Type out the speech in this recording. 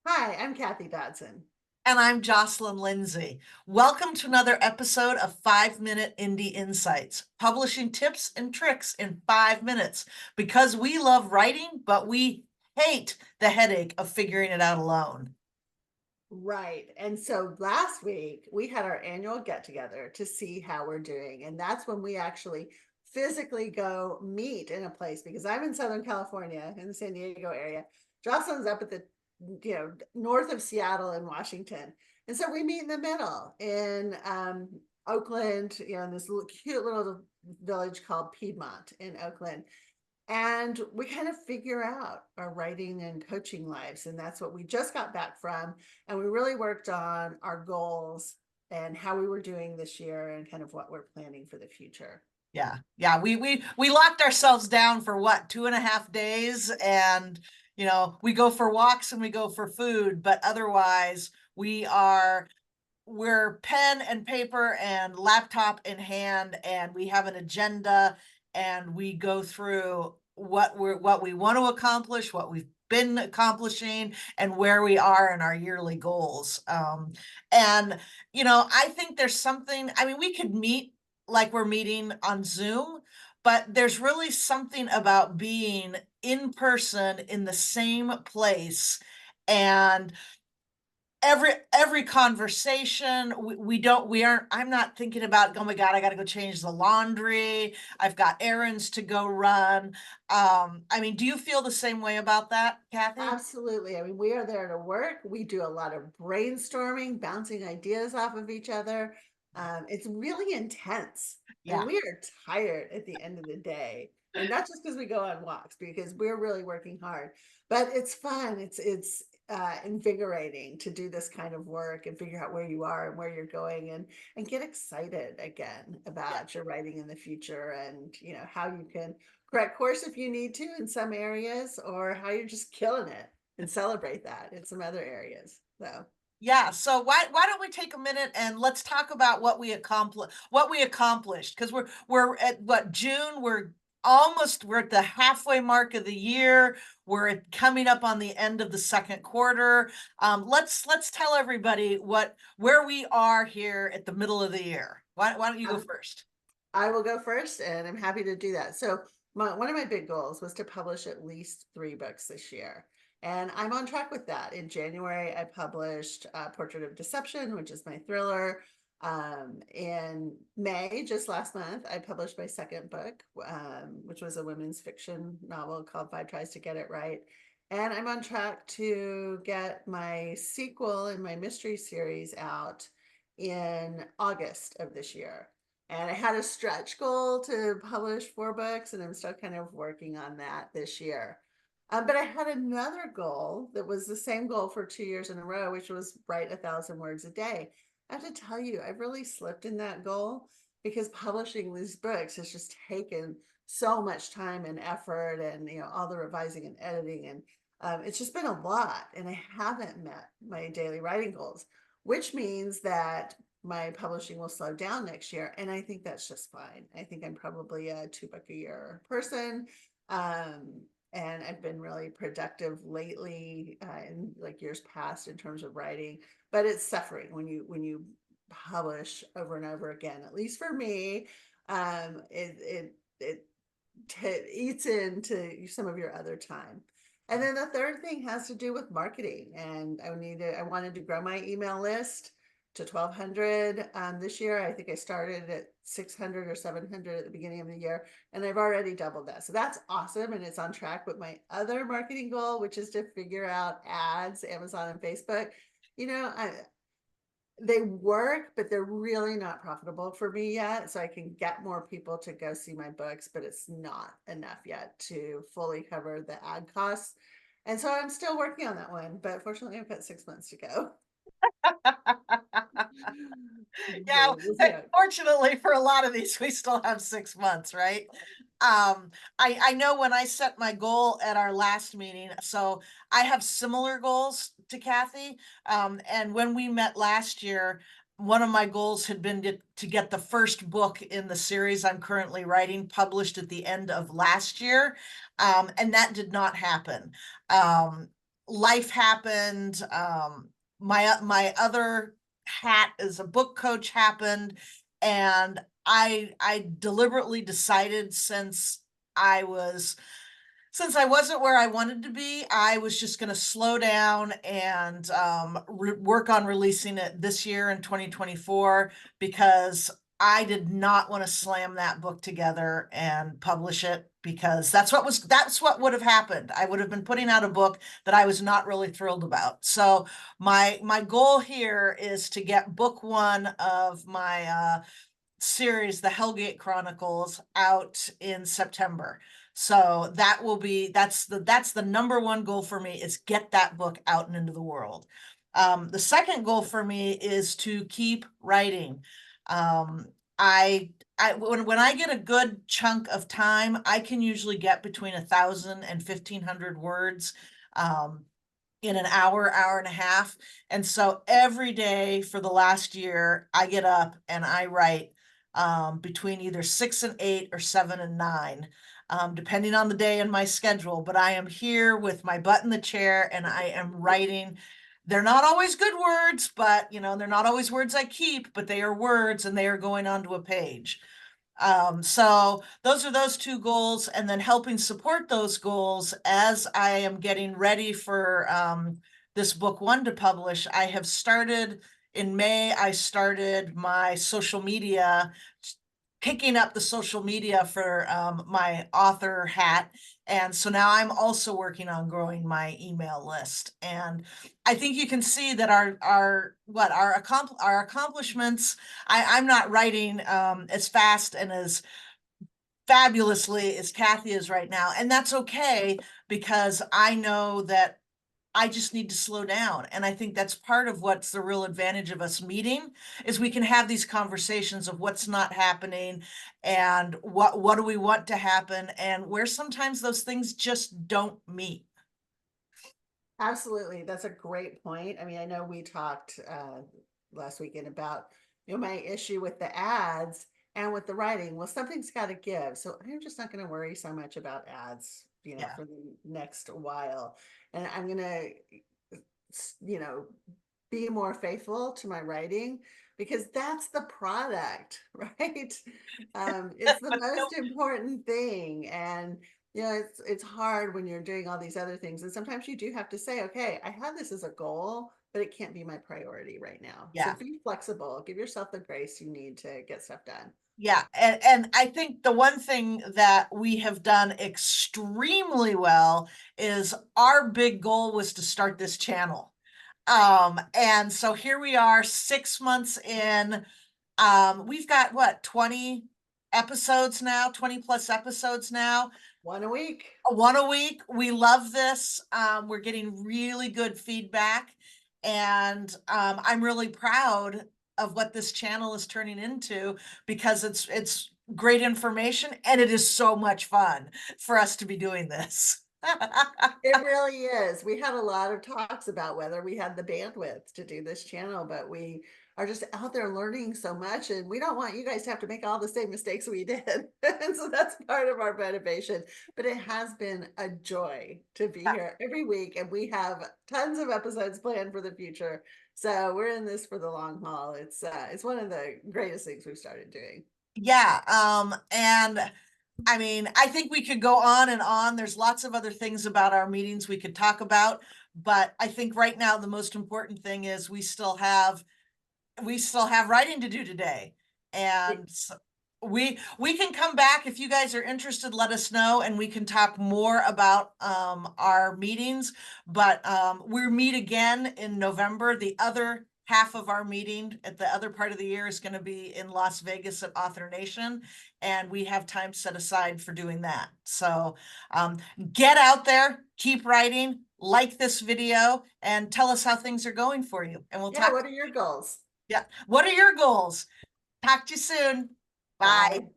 Hi, I'm Kathy Dodson. And I'm Jocelyn Lindsay. Welcome to another episode of 5 Minute Indie Insights, publishing tips and tricks in 5 minutes because we love writing, but we hate the headache of figuring it out alone. Right. And so last week we had our annual get together to see how we're doing. And that's when we actually physically go meet in a place because I'm in Southern California in the San Diego area. Jocelyn's up at the north of Seattle in Washington. And so we meet in the middle in Oakland, in this little, cute little village called Piedmont in Oakland. And we kind of figure out our writing and coaching lives. And that's what we just got back from. And we really worked on our goals and how we were doing this year and kind of what we're planning for the future. Yeah. We locked ourselves down for what, 2.5 days, and we go for walks and we go for food, but otherwise we're pen and paper and laptop in hand, and we have an agenda, and we go through what we want to accomplish, what we've been accomplishing, and where we are in our yearly goals. And I think there's something. I mean, we could meet like we're meeting on Zoom, but there's really something about being in person in the same place, and every conversation we aren't I'm not thinking about, oh my god, I got to go change the laundry, I've got errands to go run. I mean, do you feel the same way about that, Kathy? Absolutely. I mean, we are there to work. We do a lot of brainstorming, bouncing ideas off of each other. It's really intense, and Yeah. we are tired at the end of the day. And not just because we go on walks, because we're really working hard, but it's fun. It's invigorating to do this kind of work and figure out where you are and where you're going, and get excited again Yeah. about your writing in the future, and how you can correct course if you need to in some areas, or how you're just killing it and celebrate that in some other areas. So Yeah, so why don't we take a minute and let's talk about what we accomplished, because we're at what, June, we're at the halfway mark of the year. Coming up on the end of the second quarter. Let's tell everybody where we are here at the middle of the year. Why don't you go um, first? I will go first, and I'm happy to do that. So one of my big goals was to publish at least 3 books this year. And I'm on track with that. In January, I published Portrait of Deception, which is my thriller. In May, just last month, I published my second book, which was a women's fiction novel called Five Tries to Get It Right. And I'm on track to get my sequel in my mystery series out in August of this year. And I had a stretch goal to publish 4 books, and I'm still kind of working on that this year. But I had another goal that was the same goal for 2 years in a row, which was write 1,000 words a day. I have to tell you, I've really slipped in that goal because publishing these books has just taken so much time and effort, and all the revising and editing, and it's just been a lot, and I haven't met my daily writing goals, which means that my publishing will slow down next year. And I think that's just fine. I think I'm probably a 2 book a year person. Um, and I've been really productive lately, in like years past, in terms of writing, but it's suffering when you publish over and over again, at least for me. It eats into some of your other time. And then the third thing has to do with marketing. And I wanted to grow my email list to 1,200 this year. I think I started at 600 or 700 at the beginning of the year, and I've already doubled that. So that's awesome. And it's on track with my other marketing goal, which is to figure out ads, Amazon and Facebook. You know, I, they work, but they're really not profitable for me yet. So I can get more people to go see my books, but it's not enough yet to fully cover the ad costs. And so I'm still working on that one, but fortunately I've got 6 months to go. Yeah, So we'll see how it goes. fortunately for a lot of these, we still have 6 months, right? I know when I set my goal at our last meeting, so I have similar goals to Kathy. And when we met last year, one of my goals had been to get the first book in the series I'm currently writing published at the end of last year. And that did not happen. Life happened. My other hat as a book coach happened. And I deliberately decided since I wasn't where I wanted to be, I was just going to slow down and work on releasing it this year in 2024, because I did not want to slam that book together and publish it, because that's what would have happened. I would have been putting out a book that I was not really thrilled about. So my goal here is to get book one of my series, the Hellgate Chronicles, out in September. So that's the number one goal for me, is get that book out and into the world. The second goal for me is to keep writing. When I get a good chunk of time, I can usually get between 1,000 and 1,500 words in an hour and a half. And so every day for the last year, I get up and I write between either 6 and 8 or 7 and 9, depending on the day and my schedule. But I am here with my butt in the chair and I am writing. They're not always good words, but they're not always words I keep, but they are words and they are going onto a page. So those are those two goals, and then helping support those goals as I am getting ready for this book one to publish. I have started in May, I started my social media, picking up the social media for my author hat. And so now I'm also working on growing my email list. And I think you can see that our accomplishments, I'm not writing as fast and as fabulously as Kathy is right now. And that's okay, because I know that I just need to slow down. And I think that's part of what's the real advantage of us meeting, is we can have these conversations of what's not happening and what do we want to happen, and where sometimes those things just don't meet. Absolutely. That's a great point. I mean, I know we talked last weekend about, my issue with the ads and with the writing. Well, something's got to give. So I'm just not going to worry so much about ads, Yeah. for the next while. And I'm going to, be more faithful to my writing, because that's the product, right? It's the most important thing. And it's hard when you're doing all these other things. And sometimes you do have to say, okay, I have this as a goal, but it can't be my priority right now. So Yeah. be flexible, give yourself the grace you need to get stuff done. Yeah, and I think the one thing that we have done extremely well is our big goal was to start this channel. And so here we are 6 months in. We've got what, 20 episodes now, 20 plus episodes now. One a week. One a week. We love this. We're getting really good feedback, and I'm really proud of what this channel is turning into, because it's great information and it is so much fun for us to be doing this. It really is. We had a lot of talks about whether we had the bandwidth to do this channel, but we are just out there learning so much, and we don't want you guys to have to make all the same mistakes we did. And so that's part of our motivation. But it has been a joy to be here every week, and we have tons of episodes planned for the future. So we're in this for the long haul. It's one of the greatest things we've started doing. Yeah, and I mean, I think we could go on and on. There's lots of other things about our meetings we could talk about, but I think right now the most important thing is we still have writing to do today. And we can come back if you guys are interested, let us know, and we can talk more about our meetings. But we'll meet again in November. The other half of our meeting at the other part of the year is going to be in Las Vegas at Author Nation, and we have time set aside for doing that. So get out there, keep writing, like this video, and tell us how things are going for you, and we'll talk. What are your goals? Yeah. What are your goals? Talk to you soon. Bye. Bye.